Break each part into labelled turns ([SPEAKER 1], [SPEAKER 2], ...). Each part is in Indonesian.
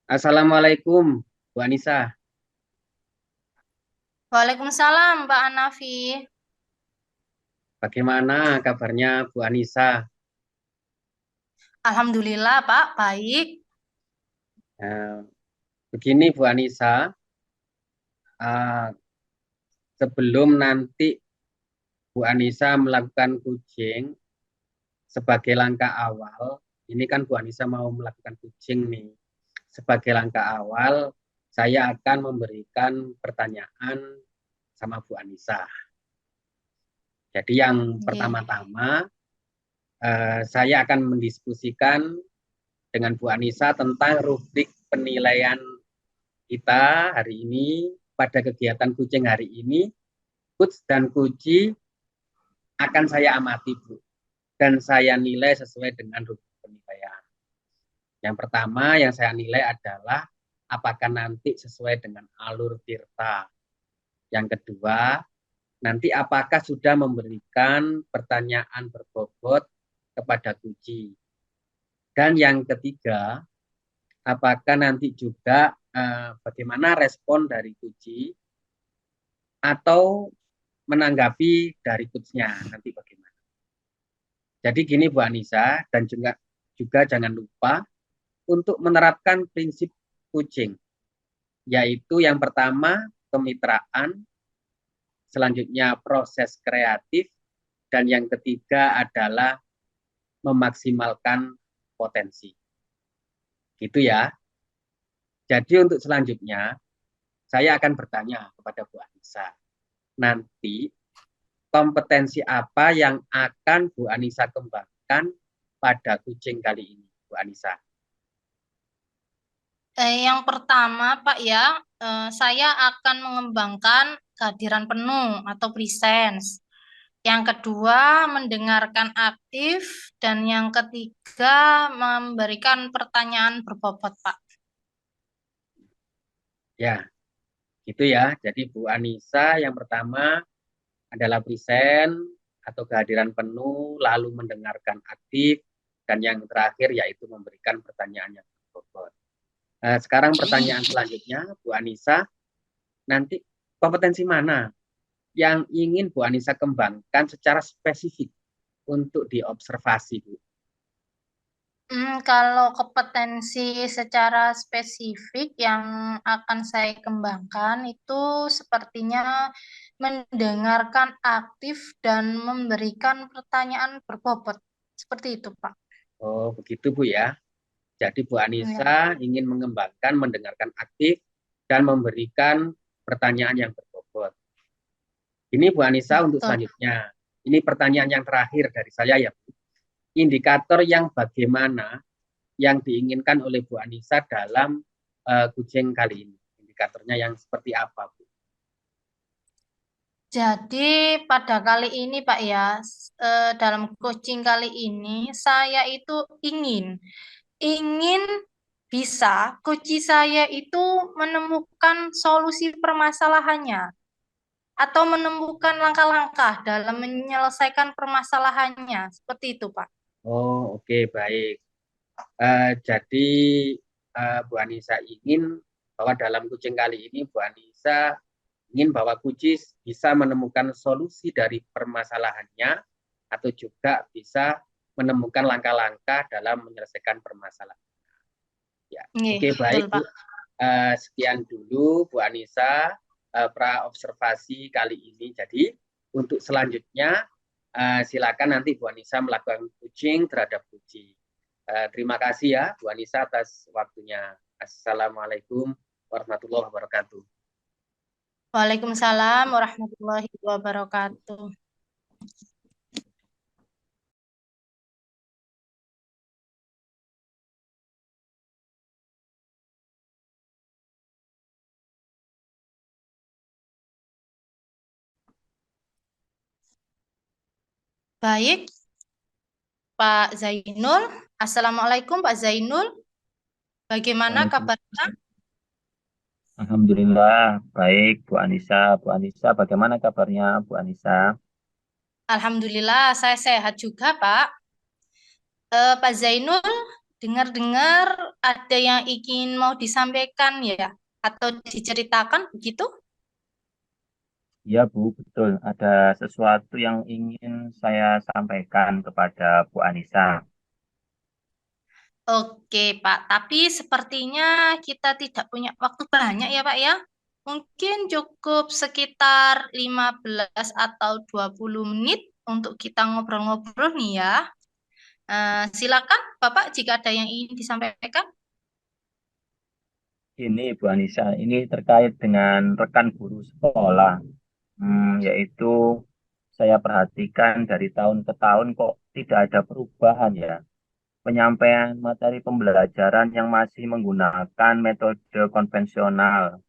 [SPEAKER 1] Assalamualaikum, Bu Anissa.
[SPEAKER 2] Waalaikumsalam, Mbak Anafi.
[SPEAKER 1] Bagaimana kabarnya Bu Anissa?
[SPEAKER 2] Alhamdulillah, Pak, baik.
[SPEAKER 1] Eh, Begini Bu Anissa, eh, sebelum nanti Bu Anissa melakukan kucing sebagai langkah awal, ini kan Bu Anissa mau melakukan kucing nih. Sebagai langkah awal, saya akan memberikan pertanyaan sama Bu Anissa. Jadi yang
[SPEAKER 2] Oke.
[SPEAKER 1] pertama-tama, saya akan mendiskusikan dengan Bu Anissa tentang rubrik penilaian kita hari ini pada kegiatan kucing hari ini. Kuc dan Kuci akan saya amati, Bu, dan saya nilai sesuai dengan rubrik penilaian. Yang pertama yang saya nilai adalah apakah nanti sesuai dengan alur Tirta. Yang kedua, nanti apakah sudah memberikan pertanyaan berbobot kepada Kuci. Dan yang ketiga, apakah nanti juga bagaimana respon dari Kuci atau menanggapi dari coachnya nanti bagaimana. Jadi gini Bu Anissa dan juga jangan lupa untuk menerapkan prinsip coaching, yaitu yang pertama kemitraan, selanjutnya proses kreatif, dan yang ketiga adalah memaksimalkan potensi. Gitu ya. Jadi untuk selanjutnya saya akan bertanya kepada Bu Anissa. Nanti kompetensi apa yang akan Bu Anissa kembangkan pada kucing kali ini, Bu Anissa?
[SPEAKER 2] Yang pertama, Pak ya, saya akan mengembangkan kehadiran penuh atau presence. Yang kedua, mendengarkan aktif. Dan yang ketiga, memberikan pertanyaan berbobot, Pak.
[SPEAKER 1] Ya, gitu ya. Jadi Bu Anissa yang pertama adalah present atau kehadiran penuh, lalu mendengarkan aktif, dan yang terakhir yaitu memberikan pertanyaan yang berbobot. Sekarang pertanyaan selanjutnya, Bu Anissa, nanti kompetensi mana yang ingin Bu Anissa kembangkan secara spesifik untuk diobservasi, Bu?
[SPEAKER 2] Kalau kompetensi secara spesifik yang akan saya kembangkan itu sepertinya mendengarkan aktif dan memberikan pertanyaan berbobot. Seperti itu, Pak.
[SPEAKER 1] Oh, begitu Bu ya. Jadi Bu
[SPEAKER 2] Ya,
[SPEAKER 1] Anissa ingin mengembangkan mendengarkan aktif dan memberikan pertanyaan yang berbobot. Ini Bu Anissa untuk
[SPEAKER 2] betul.
[SPEAKER 1] selanjutnya. Ini pertanyaan yang terakhir dari saya ya, Bu. Indikator yang bagaimana yang diinginkan oleh Bu Anissa dalam kucing kali ini? Indikatornya yang seperti apa, Bu?
[SPEAKER 2] Jadi pada kali ini, Pak ya, dalam coaching kali ini saya itu ingin bisa coach saya itu menemukan solusi permasalahannya atau menemukan langkah-langkah dalam menyelesaikan permasalahannya. Seperti itu, Pak.
[SPEAKER 1] Oh, oke, baik. Jadi Bu Anissa ingin bahwa dalam kucing kali ini Bu Anissa ingin bahwa kucing bisa menemukan solusi dari permasalahannya atau juga bisa menemukan langkah-langkah dalam menyelesaikan permasalahan. Ya,
[SPEAKER 2] Nggih,
[SPEAKER 1] oke,
[SPEAKER 2] betul,
[SPEAKER 1] baik Bu.
[SPEAKER 2] Pak.
[SPEAKER 1] Sekian dulu Bu Anissa pra observasi kali ini. Jadi untuk selanjutnya silakan nanti Bu Anissa melakukan coaching terhadap kucing. Terima kasih ya Bu Anissa atas waktunya. Assalamualaikum warahmatullahi wabarakatuh.
[SPEAKER 2] Waalaikumsalam warahmatullahi wabarakatuh. Baik, Pak Zainul. Assalamualaikum, Pak Zainul. Bagaimana kabarnya?
[SPEAKER 3] Waalaikumsalam. Alhamdulillah, baik Bu Anissa. Bu Anissa, bagaimana kabarnya Bu Anissa?
[SPEAKER 2] Alhamdulillah, saya sehat juga, Pak. Pak Zainul, dengar-dengar ada yang ingin mau disampaikan ya, atau diceritakan begitu?
[SPEAKER 3] Iya, Bu, betul. Ada sesuatu yang ingin saya sampaikan kepada Bu Anissa.
[SPEAKER 2] Oke, Pak. Tapi sepertinya kita tidak punya waktu banyak ya, Pak ya. Mungkin cukup sekitar 15 atau 20 menit untuk kita ngobrol-ngobrol nih ya. Silakan, Bapak, jika ada yang ingin disampaikan.
[SPEAKER 3] Ini, Bu Anissa, ini terkait dengan rekan guru sekolah. Yaitu saya perhatikan dari tahun ke tahun kok tidak ada perubahan ya. Penyampaian materi pembelajaran yang masih menggunakan metode konvensional.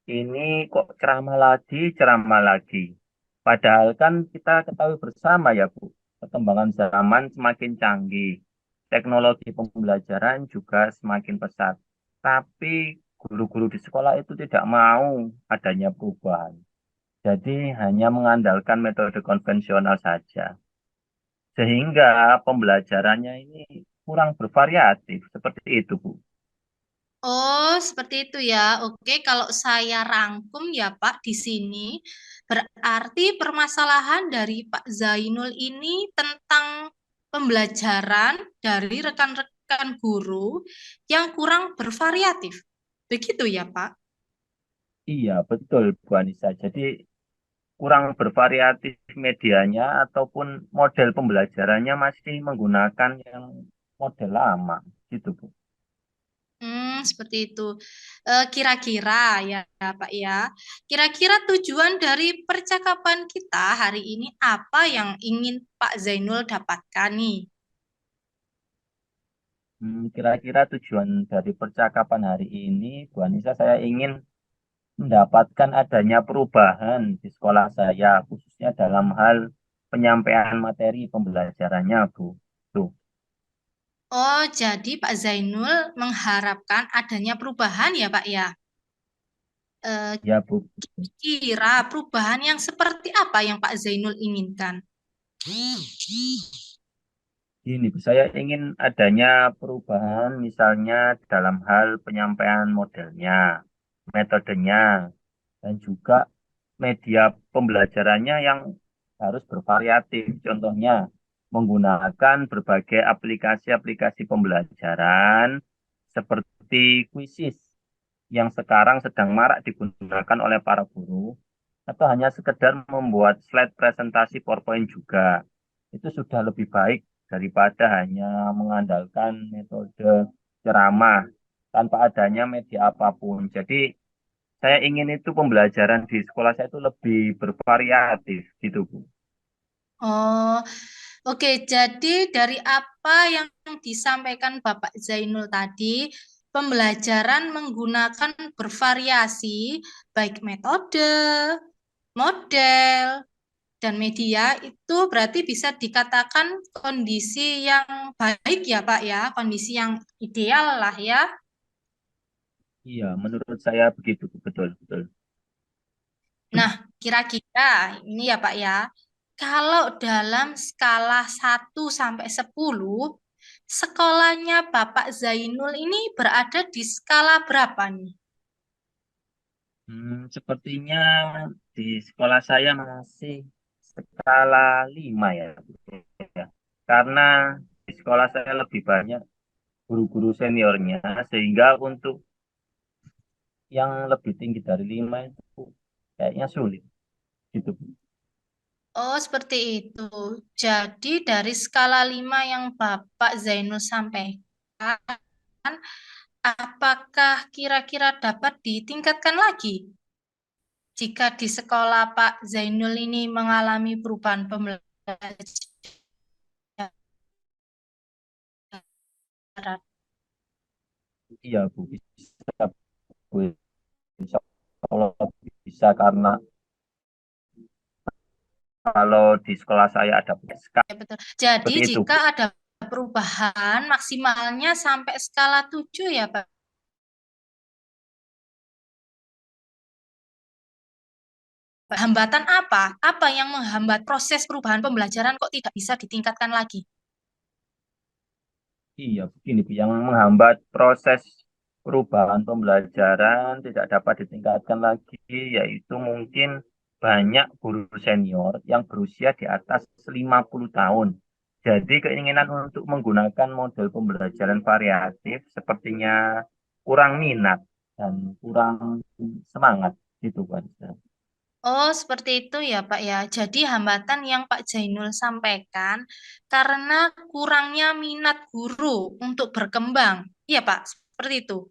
[SPEAKER 3] Ini kok ceramah lagi, ceramah lagi. Padahal kan kita ketahui bersama ya, Bu, perkembangan zaman semakin canggih. Teknologi pembelajaran juga semakin pesat. Tapi guru-guru di sekolah itu tidak mau adanya perubahan. Jadi hanya mengandalkan metode konvensional saja. Sehingga pembelajarannya ini kurang bervariatif. Seperti itu, Bu.
[SPEAKER 2] Oh, seperti itu ya. Oke, kalau saya rangkum ya Pak di sini, berarti permasalahan dari Pak Zainul ini tentang pembelajaran dari rekan-rekan guru yang kurang bervariatif. Begitu ya Pak?
[SPEAKER 3] Iya, betul, Bu Anissa. Jadi kurang bervariatif medianya ataupun model pembelajarannya masih menggunakan yang model lama. Gitu, Bu.
[SPEAKER 2] Seperti itu. Kira-kira ya Pak ya. Kira-kira tujuan dari percakapan kita hari ini apa yang ingin Pak Zainul dapatkan nih?
[SPEAKER 3] Kira-kira tujuan dari percakapan hari ini, Bu Anissa, saya ingin mendapatkan adanya perubahan di sekolah saya, khususnya dalam hal penyampaian materi pembelajarannya, Bu. Tuh,
[SPEAKER 2] Oh, jadi Pak Zainul mengharapkan adanya perubahan ya Pak ya. Eh,
[SPEAKER 3] ya, Bu.
[SPEAKER 2] Kira perubahan yang seperti apa yang Pak Zainul inginkan?
[SPEAKER 3] Ini, Bu, saya ingin adanya perubahan misalnya dalam hal penyampaian modelnya, metodenya, dan juga media pembelajarannya yang harus bervariatif. Contohnya, menggunakan berbagai aplikasi-aplikasi pembelajaran seperti Quizzes yang sekarang sedang marak digunakan oleh para guru, atau hanya sekedar membuat slide presentasi PowerPoint juga. Itu sudah lebih baik daripada hanya mengandalkan metode ceramah tanpa adanya media apapun. Jadi saya ingin itu pembelajaran di sekolah saya itu lebih bervariatif gitu, Bu.
[SPEAKER 2] Oh, oke. Jadi dari apa yang disampaikan Bapak Zainul tadi, pembelajaran menggunakan bervariasi, baik metode, model, dan media itu berarti bisa dikatakan kondisi yang baik ya Pak ya, kondisi yang ideal lah ya.
[SPEAKER 3] Iya, menurut saya begitu, Bu. Betul, betul.
[SPEAKER 2] Nah, kira-kira ini ya Pak ya, kalau dalam skala 1 sampai 10, sekolahnya Bapak Zainul ini berada di skala berapa nih?
[SPEAKER 3] Sepertinya di sekolah saya masih skala 5 ya, Bu. Ya. Karena di sekolah saya lebih banyak guru-guru seniornya, sehingga untuk yang lebih tinggi dari 5 itu kayaknya sulit gitu, Bu.
[SPEAKER 2] Oh, seperti itu. Jadi dari skala 5 yang Bapak Zainul sampaikan, apakah kira-kira dapat ditingkatkan lagi jika di sekolah Pak Zainul ini mengalami perubahan pembelajaran?
[SPEAKER 3] Iya, Bu, bisa, Bu. Insya Allah bisa karena kalau di sekolah saya ada PSK
[SPEAKER 2] Ya, betul. Jadi
[SPEAKER 3] seperti itu,
[SPEAKER 2] jika
[SPEAKER 3] Bu.
[SPEAKER 2] ada perubahan maksimalnya sampai skala 7 ya Pak. Hambatan apa? Apa yang menghambat proses perubahan pembelajaran kok tidak bisa ditingkatkan lagi?
[SPEAKER 3] Iya, begini Bu, yang menghambat proses perubahan pembelajaran tidak dapat ditingkatkan lagi, yaitu mungkin banyak guru senior yang berusia di atas 50 tahun. Jadi keinginan untuk menggunakan model pembelajaran variatif sepertinya kurang minat dan kurang semangat gitu Pak.
[SPEAKER 2] Oh, seperti itu ya, Pak ya. Jadi hambatan yang Pak Jainul sampaikan karena kurangnya minat guru untuk berkembang. Iya, Pak, seperti itu.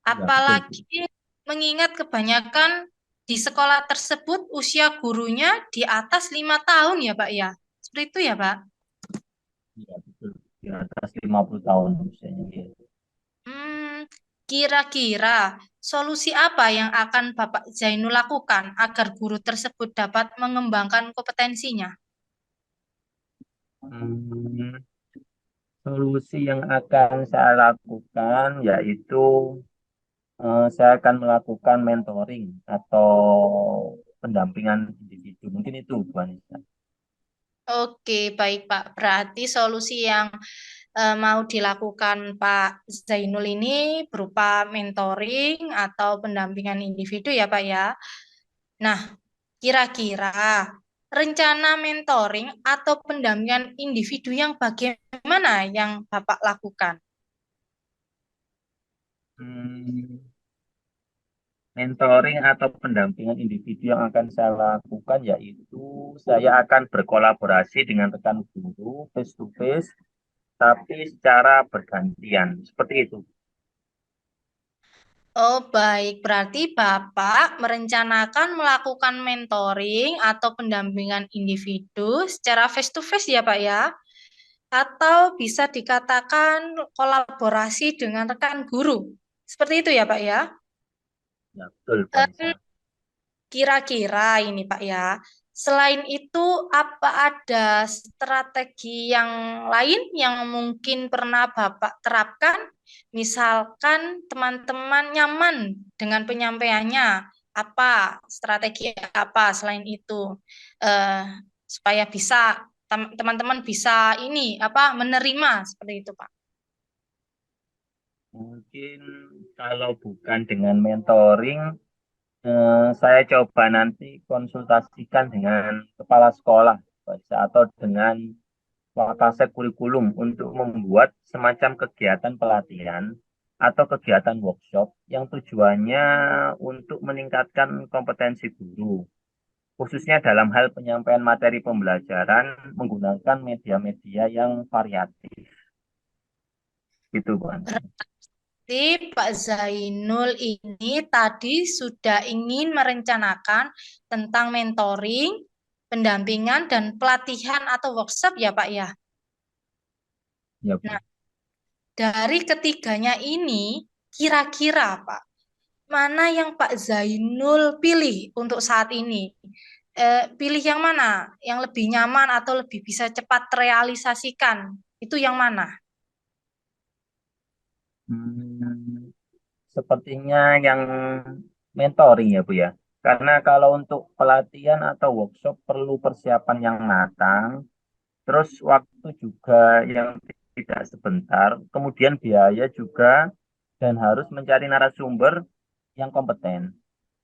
[SPEAKER 3] Iya, betul Bu.
[SPEAKER 2] Apalagi mengingat kebanyakan di sekolah tersebut usia gurunya di atas 5 tahun ya, Pak ya. Seperti itu ya, Pak.
[SPEAKER 3] Iya, betul. Di atas 50 tahun usianya. Iya.
[SPEAKER 2] Hmm, kira-kira solusi apa yang akan Bapak Zainul lakukan agar guru tersebut dapat mengembangkan kompetensinya?
[SPEAKER 3] Hmm, Solusi yang akan saya lakukan yaitu saya akan melakukan mentoring atau pendampingan individu. Mungkin itu, Bu Anissa.
[SPEAKER 2] Oke, baik Pak. Berarti solusi yang mau dilakukan Pak Zainul ini berupa mentoring atau pendampingan individu ya Pak ya. Nah, kira-kira rencana mentoring atau pendampingan individu yang bagaimana yang Bapak lakukan?
[SPEAKER 3] Hmm, Mentoring atau pendampingan individu yang akan saya lakukan yaitu saya akan berkolaborasi dengan rekan guru face to face, tapi secara bergantian. Seperti itu.
[SPEAKER 2] Oh, baik. Berarti Bapak merencanakan melakukan mentoring atau pendampingan individu secara face to face ya, Pak ya? Atau bisa dikatakan kolaborasi dengan rekan guru. Seperti itu ya, Pak ya?
[SPEAKER 3] Ya, betul, Bu
[SPEAKER 2] Eh,
[SPEAKER 3] Anissa.
[SPEAKER 2] Kira-kira ini Pak ya, selain itu apa ada strategi yang lain yang mungkin pernah Bapak terapkan? Misalkan teman-teman nyaman dengan penyampaiannya, apa strategi apa selain itu eh, supaya bisa teman-teman bisa ini apa menerima seperti itu Pak?
[SPEAKER 3] Mungkin kalau bukan dengan mentoring, saya coba nanti konsultasikan dengan kepala sekolah atau dengan wakasek kurikulum untuk membuat semacam kegiatan pelatihan atau kegiatan workshop yang tujuannya untuk meningkatkan kompetensi guru, khususnya dalam hal penyampaian materi pembelajaran menggunakan media-media yang variatif. Gitu, Bang.
[SPEAKER 2] Berarti Pak Zainul ini tadi sudah ingin merencanakan tentang mentoring, pendampingan, dan pelatihan atau workshop ya Pak ya.
[SPEAKER 3] Ya, Bu.
[SPEAKER 2] Nah, dari ketiganya ini, kira-kira Pak, mana yang Pak Zainul pilih untuk saat ini? Pilih yang mana? Yang lebih nyaman atau lebih bisa cepat terrealisasikan? Itu yang mana?
[SPEAKER 3] Hmm, Sepertinya yang mentoring ya Bu ya. Karena kalau untuk pelatihan atau workshop perlu persiapan yang matang, terus waktu juga yang tidak sebentar, kemudian biaya juga, dan harus mencari narasumber yang kompeten.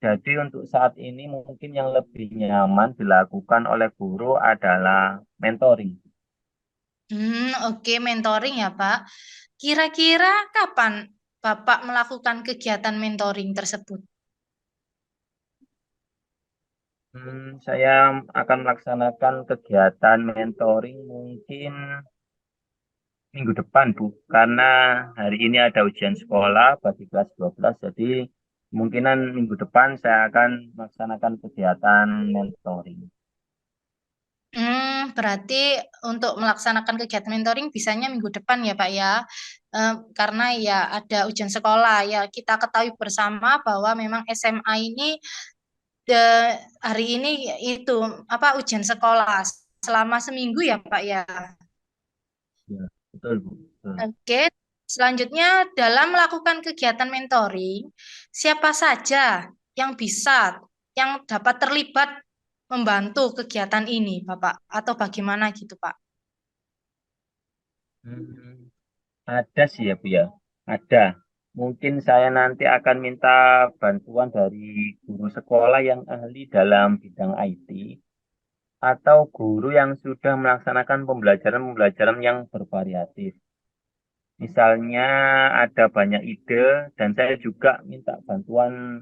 [SPEAKER 3] Jadi untuk saat ini mungkin yang lebih nyaman dilakukan oleh guru adalah mentoring.
[SPEAKER 2] Oke, mentoring ya, Pak. Kira-kira kapan Bapak melakukan kegiatan mentoring tersebut?
[SPEAKER 3] Saya akan melaksanakan kegiatan mentoring mungkin minggu depan, Bu. Karena hari ini ada ujian sekolah bagi kelas 12, jadi kemungkinan minggu depan saya akan melaksanakan kegiatan mentoring.
[SPEAKER 2] Berarti untuk melaksanakan kegiatan mentoring bisanya minggu depan ya, Pak ya. Karena ya ada ujian sekolah ya. Kita ketahui bersama bahwa memang SMA ini hari ini itu apa ujian sekolah selama seminggu ya, Pak ya.
[SPEAKER 3] Ya, betul, Bu. Betul.
[SPEAKER 2] Oke, selanjutnya dalam melakukan kegiatan mentoring, siapa saja yang bisa, yang dapat terlibat membantu kegiatan ini, Bapak? Atau bagaimana gitu, Pak?
[SPEAKER 3] Hmm. Ada sih ya Bu ya, ada. Mungkin saya nanti akan minta bantuan dari guru sekolah yang ahli dalam bidang IT atau guru yang sudah melaksanakan pembelajaran-pembelajaran yang bervariatif. Misalnya ada banyak ide dan saya juga minta bantuan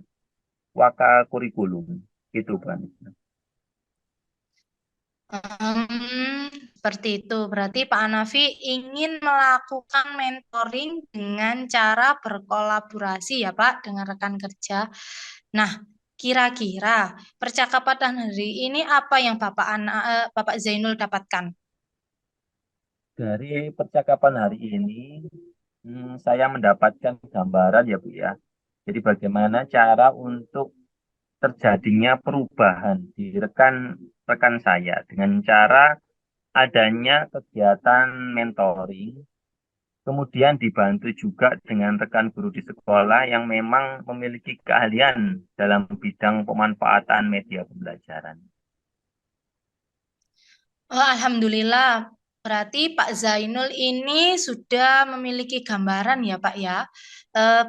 [SPEAKER 3] waka kurikulum. Gitu, Bu Anissa.
[SPEAKER 2] Seperti itu. Berarti Pak Hanafi ingin melakukan mentoring dengan cara berkolaborasi ya Pak dengan rekan kerja. Nah, kira-kira percakapan hari ini apa yang Bapak Zainul dapatkan?
[SPEAKER 3] Dari percakapan hari ini, saya mendapatkan gambaran ya Bu ya. Jadi bagaimana cara untuk terjadinya perubahan di rekan-rekan saya dengan cara adanya kegiatan mentoring, kemudian dibantu juga dengan rekan guru di sekolah yang memang memiliki keahlian dalam bidang pemanfaatan media pembelajaran.
[SPEAKER 2] Oh, Alhamdulillah. Berarti Pak Zainul ini sudah memiliki gambaran ya Pak ya,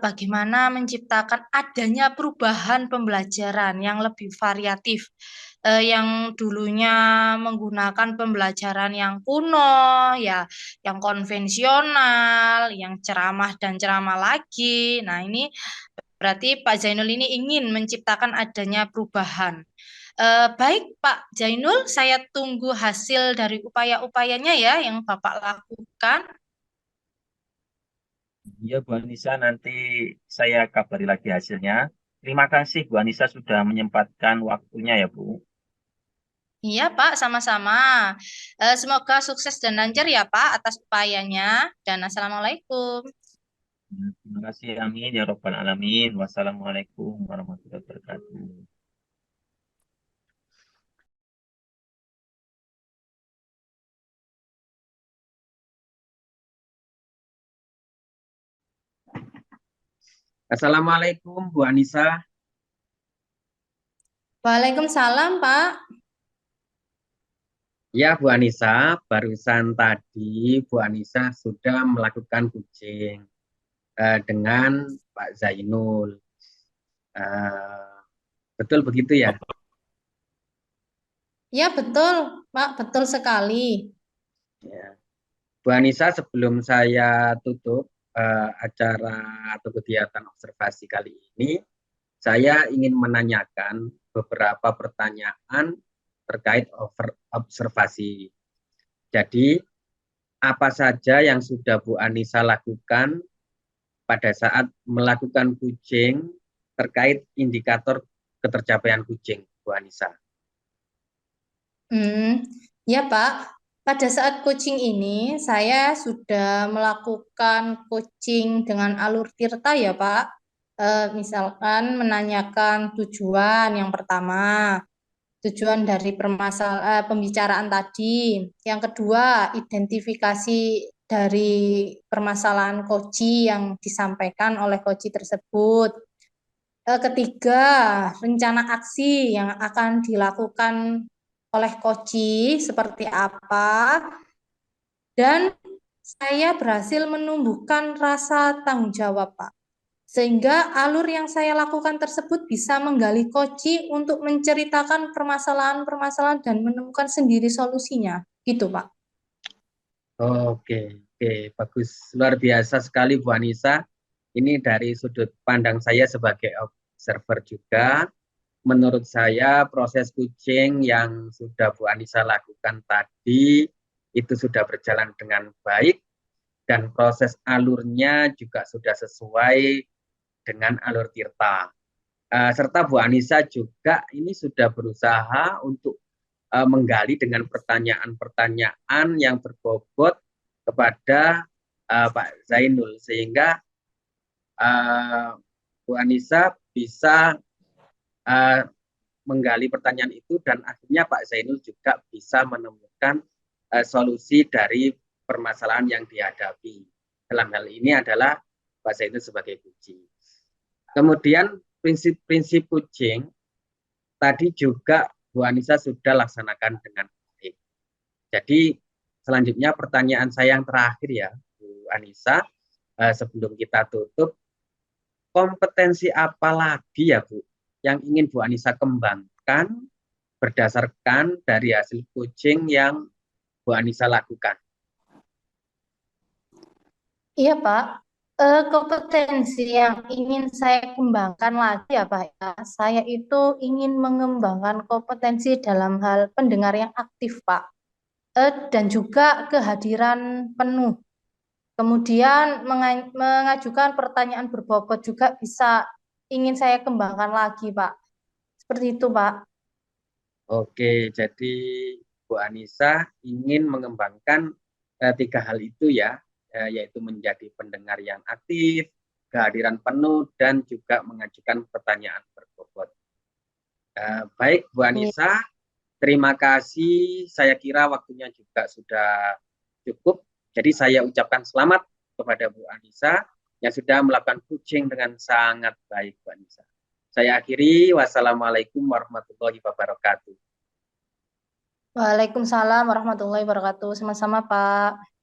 [SPEAKER 2] bagaimana menciptakan adanya perubahan pembelajaran yang lebih variatif, yang dulunya menggunakan pembelajaran yang kuno, ya, yang konvensional, yang ceramah dan ceramah lagi. Nah, ini berarti Pak Zainul ini ingin menciptakan adanya perubahan. Baik Pak Jainul, saya tunggu hasil dari upaya-upayanya ya yang Bapak lakukan.
[SPEAKER 3] Ya Bu Anissa, nanti saya kabari lagi hasilnya. Terima kasih Bu Anissa sudah menyempatkan waktunya ya Bu.
[SPEAKER 2] Iya Pak, sama-sama. Semoga sukses dan lancar ya Pak atas upayanya. Dan Assalamualaikum.
[SPEAKER 3] Terima kasih, amin ya Rabbal Alamin. Wassalamualaikum warahmatullahi wabarakatuh.
[SPEAKER 1] Assalamualaikum Bu Anissa.
[SPEAKER 2] Waalaikumsalam Pak.
[SPEAKER 1] Ya Bu Anissa, barusan tadi Bu Anissa sudah melakukan kucing dengan Pak Zainul. Eh, betul begitu ya?
[SPEAKER 2] Ya betul Pak, betul sekali.
[SPEAKER 1] Ya. Bu Anissa, sebelum saya tutup acara atau kegiatan observasi kali ini, saya ingin menanyakan beberapa pertanyaan terkait observasi. Jadi, apa saja yang sudah Bu Anissa lakukan pada saat melakukan kucing terkait indikator ketercapaian kucing, Bu Anissa?
[SPEAKER 2] Ya Pak, pada saat coaching ini saya sudah melakukan coaching dengan alur tirta ya Pak. Misalkan menanyakan tujuan yang pertama, tujuan dari pembicaraan tadi. Yang kedua, identifikasi dari permasalahan coach yang disampaikan oleh coach tersebut. Ketiga, rencana aksi yang akan dilakukan oleh coach seperti apa, dan saya berhasil menumbuhkan rasa tanggung jawab, Pak. Sehingga alur yang saya lakukan tersebut bisa menggali coach untuk menceritakan permasalahan-permasalahan dan menemukan sendiri solusinya. Gitu, Pak.
[SPEAKER 1] Oke, bagus. Luar biasa sekali Bu Anissa. Ini dari sudut pandang saya sebagai observer juga. Menurut saya proses kucing yang sudah Bu Anissa lakukan tadi itu sudah berjalan dengan baik dan proses alurnya juga sudah sesuai dengan alur tirta. Serta Bu Anissa juga ini sudah berusaha untuk menggali dengan pertanyaan-pertanyaan yang berbobot kepada Pak Zainul, sehingga Bu Anissa bisa menggali pertanyaan itu dan akhirnya Pak Zainul juga bisa menemukan solusi dari permasalahan yang dihadapi. Dalam hal ini adalah Pak Zainul sebagai kucing. Kemudian prinsip-prinsip kucing tadi juga Bu Anissa sudah laksanakan dengan baik. Jadi selanjutnya pertanyaan saya yang terakhir ya, Bu Bu Anissa, sebelum kita tutup, kompetensi apa lagi ya Bu yang ingin Bu Anissa kembangkan berdasarkan dari hasil coaching yang Bu Anissa lakukan?
[SPEAKER 2] Iya, Pak. Kompetensi yang ingin saya kembangkan lagi ya, Pak, ya. Saya itu ingin mengembangkan kompetensi dalam hal pendengar yang aktif, Pak. Dan juga kehadiran penuh. Kemudian mengajukan pertanyaan berbobot juga bisa ingin saya kembangkan lagi, Pak. Seperti itu, Pak.
[SPEAKER 1] Oke, jadi Bu Anissa ingin mengembangkan tiga hal itu ya, yaitu menjadi pendengar yang aktif, kehadiran penuh, dan juga mengajukan pertanyaan berbobot. Baik, Bu
[SPEAKER 2] Iya.
[SPEAKER 1] Anissa, terima kasih. Saya kira waktunya juga sudah cukup. Jadi saya ucapkan selamat kepada Bu Anissa yang sudah melakukan coaching dengan sangat baik, Bu Anissa. Saya akhiri. Wassalamualaikum warahmatullahi wabarakatuh.
[SPEAKER 2] Waalaikumsalam warahmatullahi wabarakatuh. Sama-sama, Pak.